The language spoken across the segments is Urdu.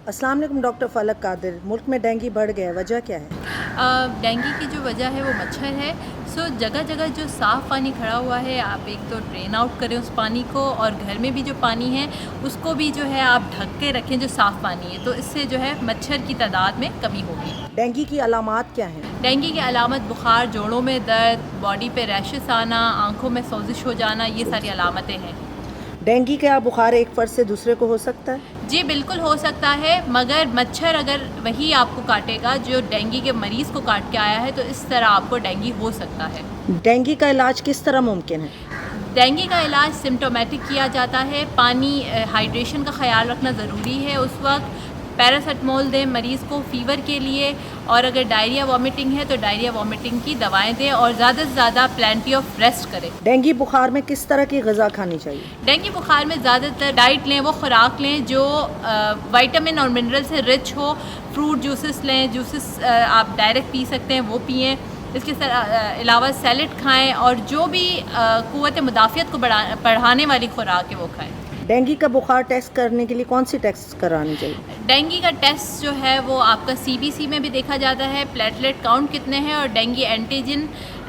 السلام علیکم ڈاکٹر فلک قادر. ملک میں ڈینگی بڑھ گیا ہے، وجہ کیا ہے؟ ڈینگی کی جو وجہ ہے وہ مچھر ہے. جگہ جگہ جو صاف پانی کھڑا ہوا ہے آپ ایک تو ڈرین آؤٹ کریں اس پانی کو، اور گھر میں بھی جو پانی ہے اس کو بھی جو ہے آپ ڈھک کے رکھیں جو صاف پانی ہے، تو اس سے جو ہے مچھر کی تعداد میں کمی ہوگی. ڈینگی کی علامات کیا ہیں؟ ڈینگی کی علامت بخار، جوڑوں میں درد، باڈی پہ ریشز آنا، آنکھوں میں سوزش ہو جانا، یہ ساری علامتیں ہیں. ڈینگی کا بخار ایک فرد سے دوسرے کو ہو سکتا ہے؟ جی بالکل ہو سکتا ہے، مگر مچھر اگر وہی آپ کو کاٹے گا جو ڈینگی کے مریض کو کاٹ کے آیا ہے تو اس طرح آپ کو ڈینگی ہو سکتا ہے. ڈینگی کا علاج کس طرح ممکن ہے؟ ڈینگی کا علاج سمٹومیٹک کیا جاتا ہے. پانی ہائیڈریشن کا خیال رکھنا ضروری ہے. اس وقت پیراسیٹامول دیں مریض کو فیور کے لیے، اور اگر ڈائریا وامٹنگ ہے تو ڈائریا وامٹنگ کی دوائیں دیں، اور زیادہ سے زیادہ پلینٹی آف ریسٹ کریں. ڈینگی بخار میں کس طرح کی غذا کھانی چاہیے؟ ڈینگی بخار میں زیادہ تر ڈائٹ لیں، وہ خوراک لیں جو وائٹامن اور منرل سے رچ ہو. فروٹ جوسز لیں، جوسز آپ ڈائریکٹ پی سکتے ہیں وہ پئیں. اس کے علاوہ سیلڈ کھائیں، اور جو بھی قوت مدافعت کو بڑھانے والی خوراک ہے وہ کھائیں. ڈینگی کا بخار ٹیسٹ کرنے کے لیے کون سی ٹیسٹ کرانی چاہیے؟ ڈینگی کا ٹیسٹ جو ہے وہ آپ کا CBC میں بھی دیکھا جاتا ہے، پلیٹلیٹ کاؤنٹ کتنے ہیں، اور ڈینگی اینٹیجن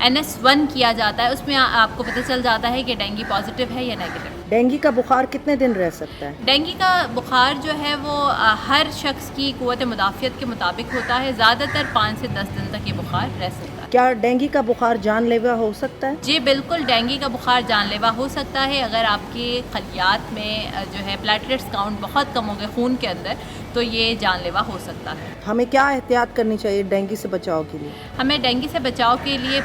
NS1 کیا جاتا ہے. اس میں آپ کو پتہ چل جاتا ہے کہ ڈینگی پازیٹیو ہے یا نیگیٹو. ڈینگی کا بخار کتنے دن رہ سکتا ہے؟ ڈینگی کا بخار جو ہے وہ ہر شخص کی قوت مدافعت کے مطابق ہوتا ہے. زیادہ تر 5 سے 10 دن تک یہ بخار رہ سکتا ہے. کیا ڈینگی کا بخار جان لیوا ہو سکتا ہے؟ جی بالکل، ڈینگی کا بخار جان لیوا ہو سکتا ہے. اگر آپ کے خلیات میں جو ہے پلیٹلیٹس کاؤنٹ بہت کم ہو گئے خون کے اندر تو یہ جان لیوا ہو سکتا ہے. ہمیں کیا احتیاط کرنی چاہیے ڈینگی سے بچاؤ کے لیے؟ ہمیں ڈینگی سے بچاؤ کے لیے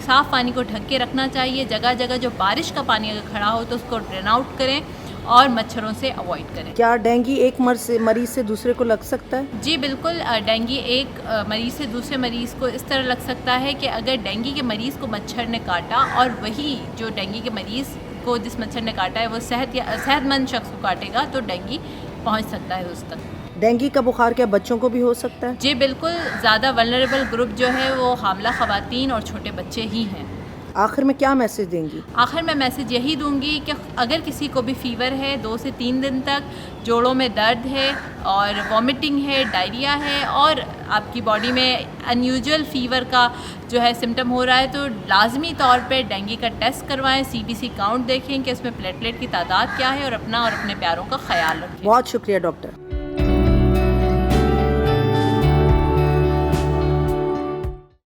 صاف پانی کو ڈھک کے رکھنا چاہیے. جگہ جگہ جو بارش کا پانی اگر کھڑا ہو تو اس کو ڈرین آؤٹ کریں اور مچھروں سے اوائڈ کریں. کیا ڈینگی ایک مریض سے دوسرے کو لگ سکتا ہے؟ جی بالکل، ڈینگی ایک مریض سے دوسرے مریض کو اس طرح لگ سکتا ہے کہ اگر ڈینگی کے مریض کو مچھر نے کاٹا اور وہی جو ڈینگی کے مریض کو جس مچھر نے کاٹا ہے وہ صحت مند شخص کو کاٹے گا تو ڈینگی پہنچ سکتا ہے اس تک. ڈینگی کا بخار کیا بچوں کو بھی ہو سکتا ہے؟ جی بالکل، زیادہ ولنریبل گروپ جو ہے وہ حاملہ خواتین اور چھوٹے بچے ہی ہیں. آخر میں کیا میسج دیں گی؟ آخر میں میسج یہی دوں گی کہ اگر کسی کو بھی فیور ہے 2 سے 3 دن تک، جوڑوں میں درد ہے اور وامٹنگ ہے، ڈائریا ہے، اور آپ کی باڈی میں انیوزول فیور کا جو ہے سمٹم ہو رہا ہے تو لازمی طور پہ ڈینگی کا ٹیسٹ کروائیں. CBC کاؤنٹ دیکھیں کہ اس میں پلیٹلیٹ کی تعداد کیا ہے، اور اپنا اور اپنے پیاروں کا خیال رکھیں. بہت شکریہ ڈاکٹر.